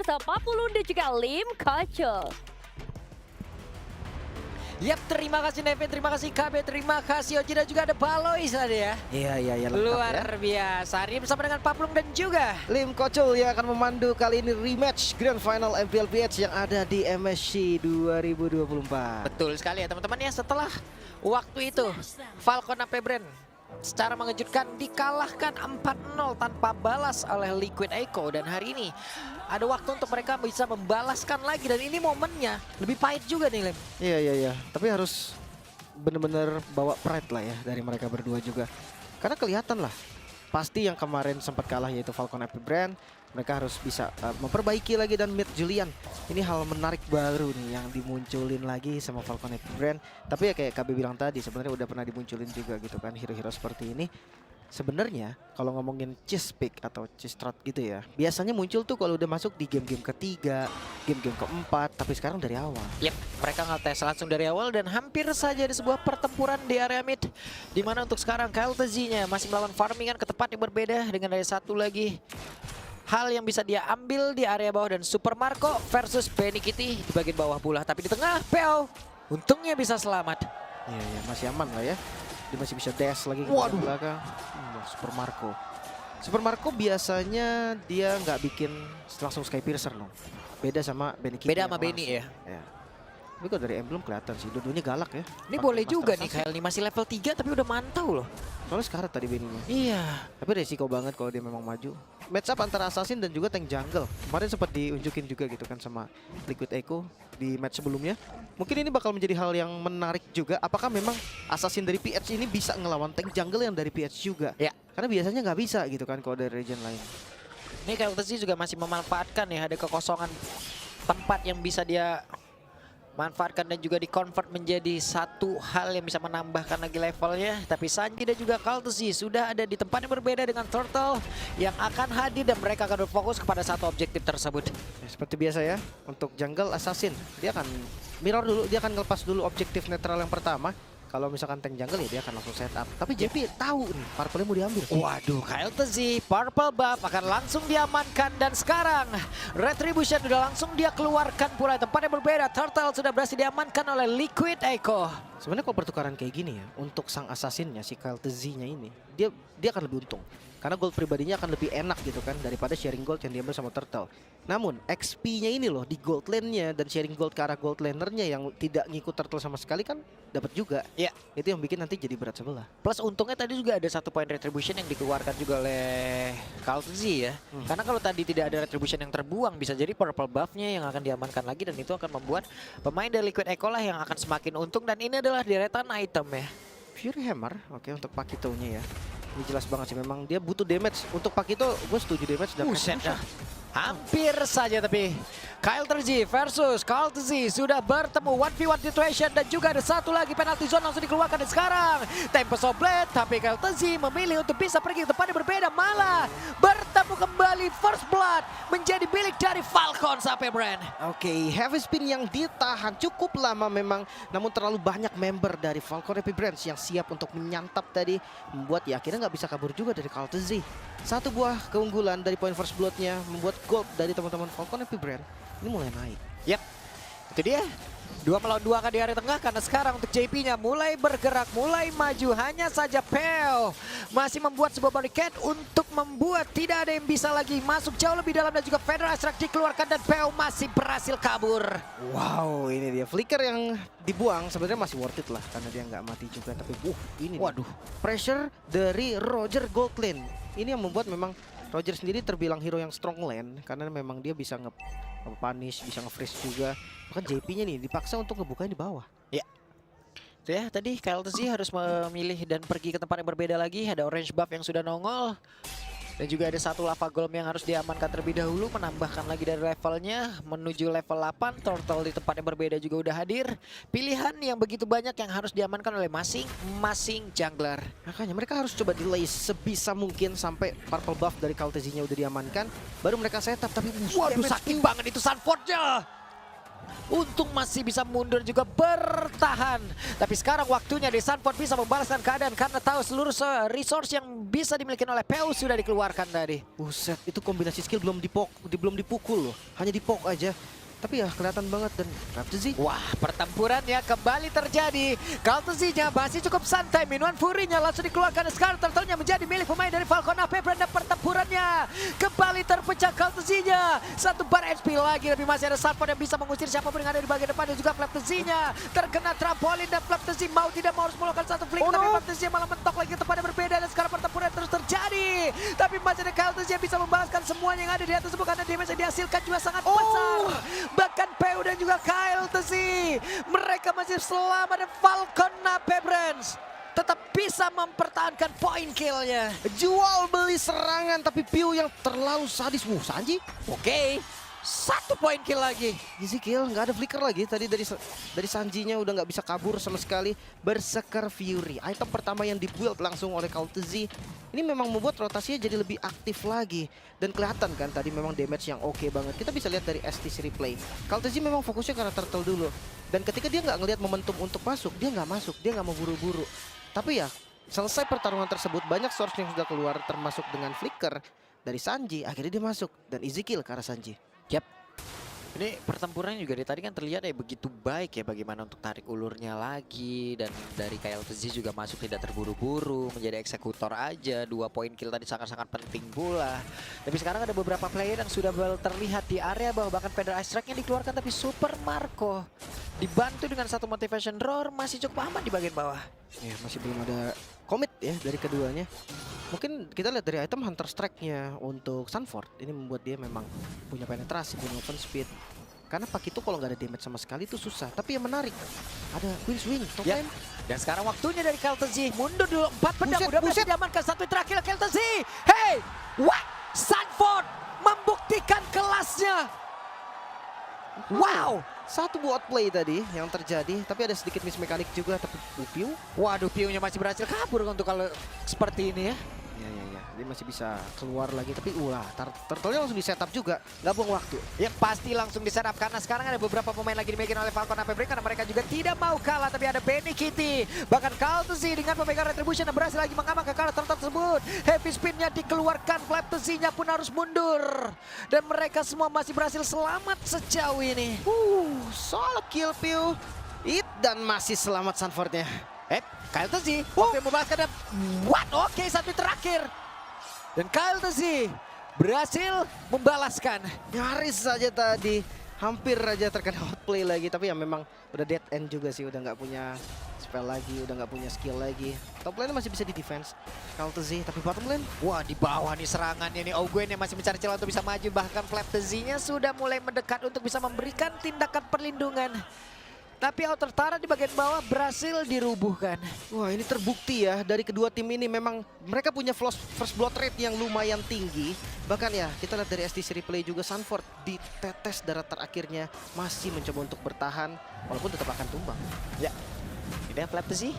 bersama Papulun dan juga Lim Kacho. Yap, terima kasih Nevin, terima kasih KB, terima kasih Oji dan juga ada Baloy tadi ya. Iya lengkap Luar ya. biasa. Hari ini bersama dengan Papulung dan juga Lim Kocul yang akan memandu kali ini rematch Grand Final MPL PH yang ada di MSC 2024. betul sekali ya teman-teman ya, setelah waktu itu Falcon AP Brand secara mengejutkan dikalahkan 4-0 tanpa balas oleh Liquid Echo, dan hari ini ada waktu untuk mereka bisa membalaskan lagi, dan ini momennya lebih pahit juga nih Lem. Iya. Tapi harus bener-bener bawa pride lah ya dari mereka berdua juga. Karena kelihatan lah, pasti yang kemarin sempat kalah yaitu Falcon AP Brand, mereka harus bisa memperbaiki lagi, dan Mid Julian. Ini hal menarik baru nih yang dimunculin lagi sama Falcon AP Brand. Tapi ya kayak KB bilang tadi, sebenarnya udah pernah dimunculin juga gitu kan hero-hero seperti ini. Sebenarnya kalau ngomongin cheese pick atau cheese strat gitu ya, biasanya muncul tuh kalau udah masuk di game-game ketiga, game-game keempat, tapi sekarang dari awal. Yap, mereka ngetes langsung dari awal dan hampir saja di sebuah pertempuran di area mid, dimana untuk sekarang KLTZ-nya masih melawan farmingan ke tempat yang berbeda dengan ada satu lagi hal yang bisa dia ambil di area bawah, dan Super Marco versus Benny Kitty di bagian bawah pula, tapi di tengah PO untungnya bisa selamat. Iya, masih aman lah ya. Dia masih bisa dash lagi ke Waduh. belakang. Super Marco. Super Marco biasanya dia nggak bikin langsung Sky Piercer loh. Beda sama Benny Kitty. Beda yang sama Benny langsung. ya. Tapi kok dari emblem kelihatan sih, dua-duanya galak ya. Ini Pakai boleh Master juga nih Assassin. KL nih masih level 3 tapi udah mantau loh. Soalnya sekarang tadi Benny-nya. Iya. Tapi resiko banget kalau dia memang maju. Match up antara Assassin dan juga tank jungle. Kemarin sempat diunjukin juga gitu kan sama Liquid Echo di match sebelumnya. Mungkin ini bakal menjadi hal yang menarik juga. Apakah memang Assassin dari PH ini bisa ngelawan tank jungle yang dari PH juga? Ya. Karena biasanya nggak bisa gitu kan kalau dari region lain. Ini KLTZ juga masih memanfaatkan ya, ada kekosongan tempat yang bisa dia manfaatkan dan juga di-convert menjadi satu hal yang bisa menambahkan lagi levelnya. Tapi Sanji dan juga KLTZ sudah ada di tempat yang berbeda dengan Turtle yang akan hadir, dan mereka akan berfokus kepada satu objektif tersebut. Ya, seperti biasa ya, untuk jungle Assassin dia akan mirror dulu, dia akan ngelepas dulu objektif netral yang pertama. Kalau misalkan tank jungle ya dia akan langsung setup. Tapi JP tahu nih, purple mau diambil. Waduh, KLTZ Purple Buff akan langsung diamankan, dan sekarang Retribution sudah langsung dia keluarkan pula. Tempat yang berbeda, Turtle sudah berhasil diamankan oleh Liquid Echo. Sebenarnya kalau pertukaran kayak gini ya, untuk sang assassinnya si KLTZ-nya ini, dia akan lebih untung. Karena gold pribadinya akan lebih enak gitu kan daripada sharing gold yang diambil sama Turtle. Namun XP-nya ini loh di gold lane-nya dan sharing gold ke arah gold laner-nya yang tidak ngikut Turtle sama sekali kan dapat juga. Ya. Itu yang bikin nanti jadi berat sebelah. Plus untungnya tadi juga ada satu poin retribution yang dikeluarkan juga oleh KLTZ ya. Karena kalau tadi tidak ada retribution yang terbuang, bisa jadi purple buff-nya yang akan diamankan lagi, dan itu akan membuat pemain dari Liquid Echo lah yang akan semakin untung, dan ini adalah deretan item ya. Fury Hammer, oke untuk Pakito-nya ya. Ini jelas banget sih, memang dia butuh damage. Untuk Pakito, gue setuju damage dan Buset dah. Hampir saja, tapi KLTZ versus KLTZ sudah bertemu 1v1 situation, dan juga ada satu lagi penalty zone langsung dikeluarkan. Dan sekarang Tempest of Blade, tapi KLTZ memilih untuk bisa pergi ke tempat yang berbeda, malah bertemu kembali First Blood menjadi milik dari Falcon sampai Brand. Oke, heavy spin yang ditahan cukup lama memang, namun terlalu banyak member dari Falcon AP Brands yang siap untuk menyantap tadi, membuat ya akhirnya nggak bisa kabur juga dari KLTZ. Satu buah keunggulan dari poin First Blood-nya membuat gold dari teman-teman Falcon AP Brand ini mulai naik. Yap, itu dia. 2 melawan 2 kan di area tengah, karena sekarang untuk JP-nya mulai bergerak, mulai maju. Hanya saja PEO masih membuat sebuah barricade untuk membuat tidak ada yang bisa lagi masuk jauh lebih dalam, dan juga Federal Strike dikeluarkan dan PEO masih berhasil kabur. Wow, ini dia flicker yang dibuang sebenarnya masih worth it lah karena dia nggak mati juga, tapi ini nih. Waduh. Pressure dari Roger Goldlane ini yang membuat memang Roger sendiri terbilang hero yang strong lane karena memang dia bisa nge-punish, bisa nge-freeze juga. Bahkan JP-nya nih dipaksa untuk ngebukain di bawah. Ya. Itu ya, tadi KLTZ harus memilih dan pergi ke tempat yang berbeda lagi. Ada orange buff yang sudah nongol. Dan juga ada satu lava golem yang harus diamankan terlebih dahulu, menambahkan lagi dari levelnya menuju level 8. Turtle di tempat yang berbeda juga udah hadir. Pilihan yang begitu banyak yang harus diamankan oleh masing-masing jungler. Makanya mereka harus coba delay sebisa mungkin sampai purple buff dari KLTZ-nya udah diamankan, baru mereka setup. Tapi Waduh, sakit banget itu Sunforge-nya. Untung masih bisa mundur juga bertahan. Tapi sekarang waktunya di Sunford bisa membalaskan keadaan karena tahu seluruh resource yang bisa dimiliki oleh PU sudah dikeluarkan tadi. Buset, itu kombinasi skill belum dipukul loh. Hanya dipok aja. Tapi ya kelihatan banget dan Raptzy. Wah, pertempurannya kembali terjadi. Kaltzy-nya masih cukup santai. Minuan Fury-nya langsung dikeluarkan. Sekarang turtle-nya menjadi milik pemain dari Falcon AP. Dan pertempurannya kembali terpecah. Kaltzy-nya satu bar HP lagi. Tapi masih ada Sunford yang bisa mengusir siapapun yang ada di bagian depan. Dan juga Flaptzy-nya terkena trampolin. Dan Flaptzy mau tidak mau harus melakukan satu flick. Tapi Flaptzy malah mentok lagi tempatnya berbeda. Dan sekarang pertempuran terus terjadi. Tapi masih ada Kaltzy yang bisa membalaskan semuanya yang ada di atas. Karena damage yang dihasilkan juga sangat besar. Bahkan PU dan juga Kaltzy, mereka masih selamat dan Falcon AP Brands tetap bisa mempertahankan poin killnya. Jual beli serangan tapi Piu yang terlalu sadis. Sanji. Oke, satu poin kill lagi. Easy kill, nggak ada flicker lagi. Tadi dari Sanji-nya udah nggak bisa kabur sama sekali. Berserker Fury, item pertama yang dibuild langsung oleh Kaltzy. Ini memang membuat rotasinya jadi lebih aktif lagi. Dan kelihatan kan tadi memang damage yang oke banget. Kita bisa lihat dari STC replay. Kaltzy memang fokusnya karena turtle dulu. Dan ketika dia nggak ngelihat momentum untuk masuk, dia nggak masuk. Dia nggak mau buru-buru. Tapi ya, selesai pertarungan tersebut, banyak source yang sudah keluar termasuk dengan flicker dari Sanji. Akhirnya dia masuk dan easy kill ke arah Sanji. Yap. Ini pertempurannya juga dari tadi kan terlihat ya begitu baik ya bagaimana untuk tarik ulurnya lagi. Dan dari Kaltzy juga masuk tidak terburu-buru, menjadi eksekutor aja. 2 poin kill tadi sangat-sangat penting pula. Tapi sekarang ada beberapa player yang sudah terlihat di area bawah. Bahkan Pedro Ice Strike-nya dikeluarkan tapi Super Marco dibantu dengan satu motivation roar masih cukup aman di bagian bawah. Ya, masih belum ada commit ya dari keduanya. Mungkin kita lihat dari item Hunter Strike-nya untuk Sunford. Ini membuat dia memang punya penetrasi, punya open speed. Karena Pak itu kalau nggak ada damage sama sekali itu susah. Tapi yang menarik, ada Queen's Wing, top Yep. lane. Dan sekarang waktunya dari Kaltzy mundur dulu. 4 pedang udah Buset. berhasil diamankan. Satu terakhir Kaltzy. Hey, what? Sunford membuktikan kelasnya. Wow. Satu buat play tadi yang terjadi, tapi ada sedikit miss mekanik juga. Tapi Piu, Waduh, Piu-nya masih berhasil kabur untuk kalau seperti ini ya. ya, dia masih bisa keluar lagi. Tapi turtle-nya langsung di setup juga, nggak buang waktu. Ya pasti langsung diserap karena sekarang ada beberapa pemain lagi dimiliki oleh Falcon AP Brands karena mereka juga tidak mau kalah. Tapi ada Benny Kitty, bahkan Kaltzy dengan pemegang Retribution yang berhasil lagi mengamankan karakter tersebut. Heavy spin-nya dikeluarkan, Flaptzy-nya pun harus mundur. Dan mereka semua masih berhasil selamat sejauh ini. Solo kill Piu. Dan masih selamat Sunford-nya. Kaltzy waktu yang membalaskan dan what? Oke, satu terakhir. Dan Kaltzy berhasil membalaskan. Nyaris saja tadi, hampir aja terkena outplay lagi. Tapi ya memang udah dead end juga sih, udah nggak punya spell lagi, udah nggak punya skill lagi. Top lane masih bisa di defense Kaltzy, tapi bottom lane, Wah, di bawah nih serangannya nih. Ogwen yang masih mencari celah untuk bisa maju. Bahkan Flaptzy-nya sudah mulai mendekat untuk bisa memberikan tindakan perlindungan. Tapi Outer Tara di bagian bawah berhasil dirubuhkan. wah ini terbukti ya dari kedua tim ini memang mereka punya first blood rate yang lumayan tinggi. Bahkan ya kita lihat dari STC replay juga Sunford di tetes darah terakhirnya masih mencoba untuk bertahan walaupun tetap akan tumbang. Ya, ini Flaptzy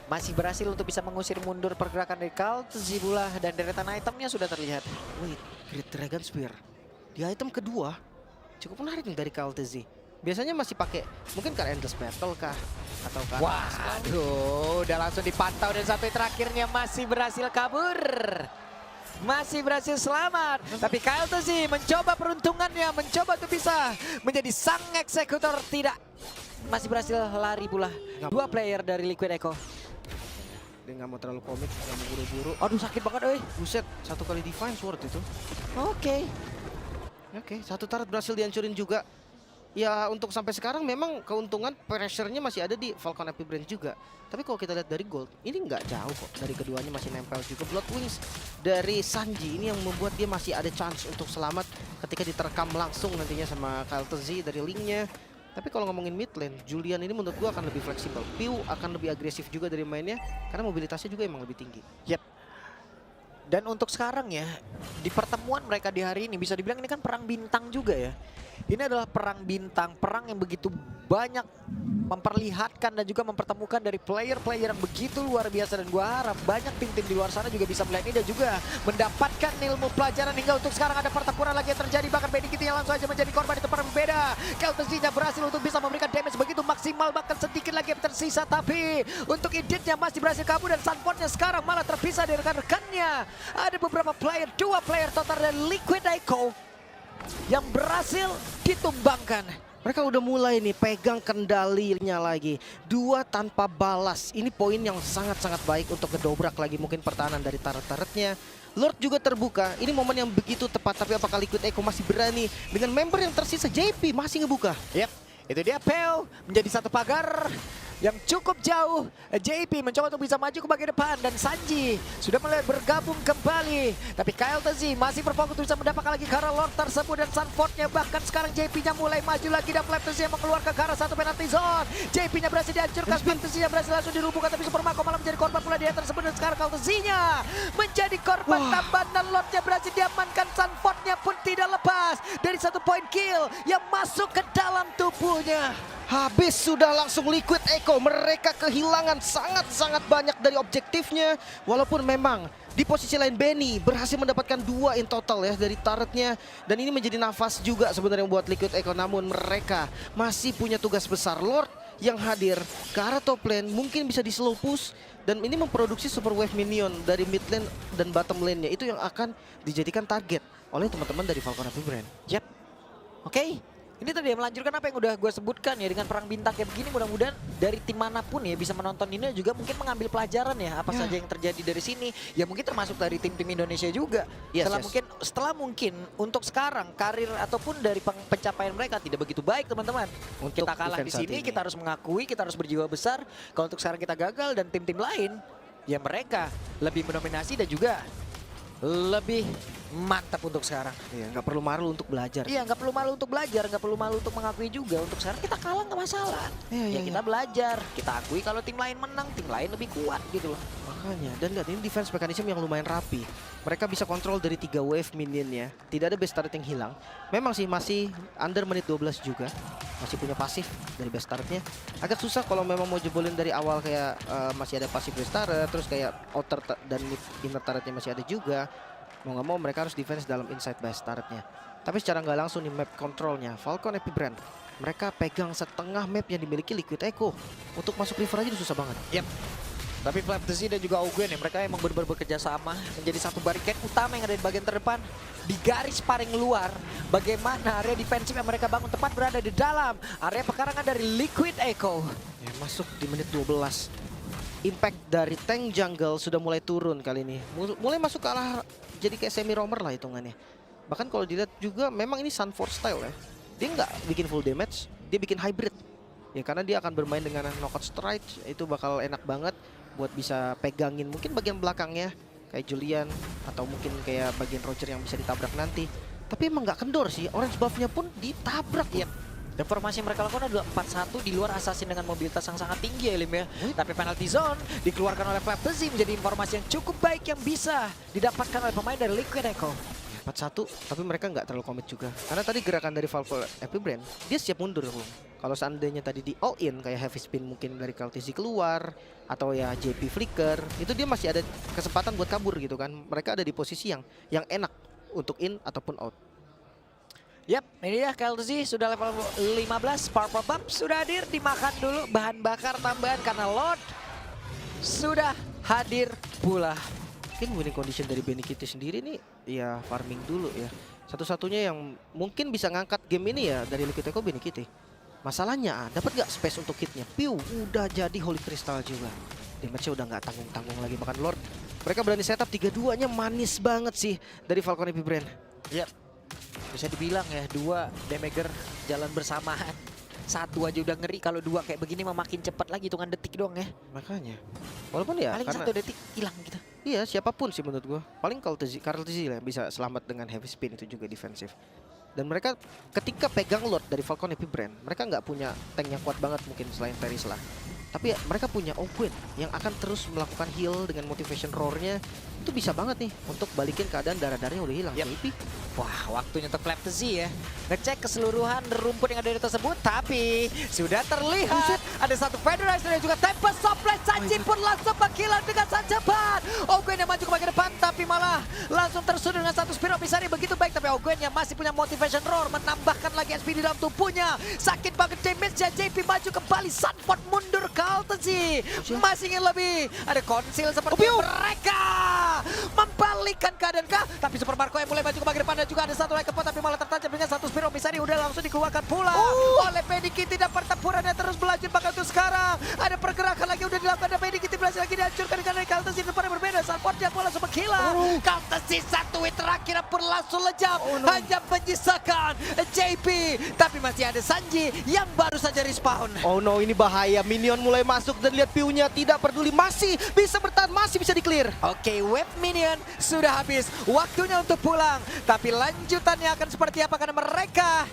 masih berhasil untuk bisa mengusir mundur pergerakan dari Kaltzy pula. Dan deretan itemnya sudah terlihat. Wait, Great Dragon Spear di item kedua cukup menarik nih dari Kaltzy. Biasanya masih pakai mungkin ke Endless Battle kah atau ke Waduh, udah langsung dipantau dan sampai terakhirnya masih berhasil kabur. Masih berhasil selamat. Tapi Kaltzy mencoba peruntungannya, mencoba untuk bisa menjadi sang eksekutor. Tidak, masih berhasil lari pula. 2 player dari Liquid Echo. Dia nggak mau terlalu komit, nggak mau buru-buru. Aduh, sakit banget, Buset, 1 kali Divine Sword itu. Oke. Satu turret berhasil dihancurin juga. Ya untuk sampai sekarang memang keuntungan pressure-nya masih ada di Falcon AP Brands juga. Tapi kalau kita lihat dari gold, ini nggak jauh kok. Dari keduanya masih nempel juga. Blood Wings dari Sanji ini yang membuat dia masih ada chance untuk selamat ketika diterkam langsung nantinya sama Kaltzy dari link-nya. Tapi kalau ngomongin mid lane, Julian ini menurut gua akan lebih fleksibel. Piu akan lebih agresif juga dari mainnya karena mobilitasnya juga emang lebih tinggi. Yep. Dan untuk sekarang ya, di pertemuan mereka di hari ini bisa dibilang ini kan perang bintang juga ya. Ini adalah perang bintang, perang yang begitu banyak memperlihatkan dan juga mempertemukan dari player-player yang begitu luar biasa, dan gua harap banyak tim-tim di luar sana juga bisa melihat ini dan juga mendapatkan ilmu pelajaran. Hingga untuk sekarang ada pertempuran lagi yang terjadi, bahkan Benny Kitty yang langsung aja menjadi korban di tempat yang berbeda. Keltesinya berhasil untuk bisa memberikan damage begitu maksimal, bahkan sedikit lagi yang tersisa, tapi untuk Iditnya masih berhasil kabur dan Sunfordnya sekarang malah terpisah dari rekan-rekannya. Ada beberapa player, 2 player total dari Liquid Echo yang berhasil ditumbangkan. Mereka udah mulai nih pegang kendalinya lagi. 2 tanpa balas. Ini poin yang sangat-sangat baik untuk ngedobrak lagi mungkin pertahanan dari turret-turretnya. Lord juga terbuka. Ini momen yang begitu tepat. Tapi apakah Liquid Echo masih berani? Dengan member yang tersisa, JP masih ngebuka. Yep, itu dia Peo menjadi satu pagar yang cukup jauh. JP mencoba untuk bisa maju ke bagian depan dan Sanji sudah mulai bergabung kembali. Tapi KLTZ masih berfokus untuk bisa mendapatkan lagi ke arah Lord tersebut dan Sunfordnya. Bahkan sekarang JP-nya mulai maju lagi dan FlapTZ yang mengeluarkan ke arah satu penalty zone. JP-nya berhasil dihancurkan, FlapTZ-nya berhasil langsung dirubuhkan, tapi Super Mako malah menjadi korban pula dia tersebut. Dan sekarang KLTZ-nya menjadi korban tambahan dan Lord-nya berhasil diamankan. Sunfordnya pun tidak lepas dari satu poin kill yang masuk ke dalam tubuhnya. Habis sudah langsung Liquid Echo. Mereka kehilangan sangat-sangat banyak dari objektifnya. Walaupun memang di posisi lain Benny berhasil mendapatkan 2 in total ya dari turretnya. Dan ini menjadi nafas juga sebenarnya buat Liquid Echo. Namun mereka masih punya tugas besar. Lord yang hadir ke arah top lane mungkin bisa di slow push. Dan ini memproduksi super wave minion dari mid lane dan bottom lane-nya. Itu yang akan dijadikan target oleh teman-teman dari Falcon Happy Brand. Yap, oke. Ini tadi yang melanjutkan apa yang udah gue sebutkan ya, dengan perang bintang kayak begini. Mudah-mudahan dari tim manapun ya bisa menonton ini juga mungkin mengambil pelajaran ya apa saja yang terjadi dari sini. Ya mungkin termasuk dari tim-tim Indonesia juga. Setelah mungkin untuk sekarang karir ataupun dari pencapaian mereka tidak begitu baik teman-teman. Untuk Kita kalah di sini, kita harus mengakui, kita harus berjiwa besar. Kalau untuk sekarang kita gagal dan tim-tim lain ya mereka lebih mendominasi dan juga lebih mantap untuk sekarang. Iya, nggak perlu malu untuk belajar. Iya, nggak perlu malu untuk belajar, nggak perlu malu untuk mengakui juga. Untuk sekarang kita kalah nggak masalah. Iya, Kita belajar, kita akui kalau tim lain menang, tim lain lebih kuat gitu loh. Makanya, dan lihat ini defense mechanism yang lumayan rapi. Mereka bisa kontrol dari 3 wave minionnya. Tidak ada best turret yang hilang. Memang sih masih under menit 12 juga. Masih punya pasif dari best turretnya. Agak susah kalau memang mau jebolin dari awal kayak masih ada pasif best turret. Terus kayak outer dan inner turretnya masih ada juga. Mau nggak mau mereka harus defense dalam inside base turretnya. Tapi secara nggak langsung di map kontrolnya Falcon Happy Brand, mereka pegang setengah map yang dimiliki Liquid Echo. Untuk masuk river aja susah banget. Yep. Tapi FlapTZ dan juga Ogwen ya, mereka emang benar-benar bekerja sama menjadi satu bariket utama yang ada di bagian terdepan. Di garis paling luar, bagaimana area defensif yang mereka bangun tepat berada di dalam area pekarangan dari Liquid Echo. Ya, masuk di menit 12. Impact dari tank jungle sudah mulai turun kali ini. Mulai masuk ke arah jadi kayak semi roamer lah hitungannya. Bahkan kalau dilihat juga memang ini Sunford style ya. Dia nggak bikin full damage, dia bikin hybrid. Ya karena dia akan bermain dengan knockout strike, itu bakal enak banget buat bisa pegangin mungkin bagian belakangnya kayak Julian atau mungkin kayak bagian Roger yang bisa ditabrak nanti. Tapi emang nggak kendor sih, orange buff-nya pun ditabrak ya. Dan formasi yang mereka lakukan adalah 4-1 di luar assassin dengan mobilitas yang sangat tinggi ya, Lim ya. Tapi penalty zone dikeluarkan oleh FlapTZ menjadi informasi yang cukup baik yang bisa didapatkan oleh pemain dari Liquid Echo. 4-1, tapi mereka nggak terlalu komit juga. Karena tadi gerakan dari Falcon Happy Brand, dia siap mundur. Kalau seandainya tadi di all in kayak heavy spin mungkin dari KLTZ keluar atau ya JP flicker, itu dia masih ada kesempatan buat kabur gitu kan. Mereka ada di posisi yang enak untuk in ataupun out. Yap, ini dia KLTZ sudah level 15, Purple Buff sudah hadir, dimakan dulu bahan bakar tambahan karena Lord sudah hadir pula. Mungkin winning condition dari Benny Kitty sendiri nih ya farming dulu ya. Satu-satunya yang mungkin bisa ngangkat game ini ya dari Liquid Echo Benny Kitty. Masalahnya dapat gak space untuk hitnya? Piu, udah jadi Holy Crystal juga. Damage-nya udah nggak tanggung-tanggung lagi. Bahkan Lord, mereka berani setup 3-2-nya manis banget sih dari Falcon Happy Brand. Yap, bisa dibilang ya 2 damager jalan bersamaan. 1 aja udah ngeri, kalau 2 kayak begini mah makin cepat lagi, hitungan detik doang ya. Makanya, walaupun ya paling karena 1 detik hilang gitu. Iya, siapapun sih menurut gua. Paling KLTZ lah bisa selamat dengan heavy spin, itu juga defensif. Dan mereka ketika pegang Lord dari Falcon Happy Brand, mereka nggak punya tank yang kuat banget mungkin selain Paris lah. Tapi ya, mereka punya Ogwen yang akan terus melakukan heal dengan motivation roar-nya. Itu bisa banget nih untuk balikin keadaan darah-darahnya udah hilang. Yep. Wah, waktunya untuk FlapTZ ya. ngecek keseluruhan rumput yang ada di tersebut, tapi sudah terlihat ada satu Federizer dan juga Tempest Supply. Sanji pun langsung menghilang dengan sangat cepat. Ogwen yang maju ke bagian depan, tapi malah langsung tersudut dengan satu Spiro Pisari begitu baik. Tapi Ogwen yang masih punya Motivation Roar, menambahkan lagi SP di dalam tubuhnya. Sakit banget damage-nya, JP maju kembali, Sunford mundur ke Altezi. Masih ingin lebih, ada konsil seperti mereka membalikkan keadaan kah? Tapi Super Marco yang mulai maju ke bagian depan dan juga ada satu lagi kepot, tapi malah tertancap dengan satu Spiro Pisari, udah langsung dikeluarkan pula oleh Pedikiti. Dan pertempuran yang terus berlanjut bahkan untuk sekarang. Ada pergerakan lagi udah dilakukan dan Pedikiti berhasil lagi dihancurkan dengan Altezi di depan yang berbeda. Sunford yang mulai langsung menghilang. Altezi satu hit terakhir pun langsung lejam. Hanya menyisakan JP, tapi masih ada Sanji yang baru saja respawn. Oh no, ini bahaya. Minion mulai masuk dan lihat Piunya tidak peduli. Masih bisa bertahan, masih bisa di-clear. Oke, wave minion sudah habis. Waktunya untuk pulang. Tapi lanjutannya akan seperti apa karena mereka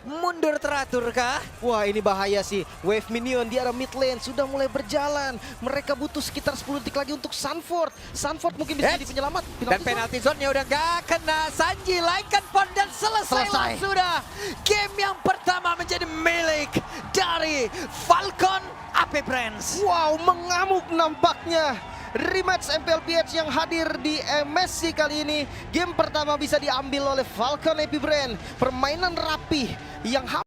mundur teratur kah? Wah, ini bahaya sih. Wave Minion di arah mid lane sudah mulai berjalan. Mereka butuh sekitar 10 detik lagi untuk Sunford. Sunford mungkin bisa jadi penyelamat. Dan penalti zone-nya udah gak kena. Sanji laikan pon dan selesai. Sudah. Game yang pertama menjadi milik dari Falcon AP Brands. Wow, mengamuk nampaknya. Rematch MPLPH yang hadir di MSC kali ini. Game pertama bisa diambil oleh Falcon AP Brand. Permainan rapi yang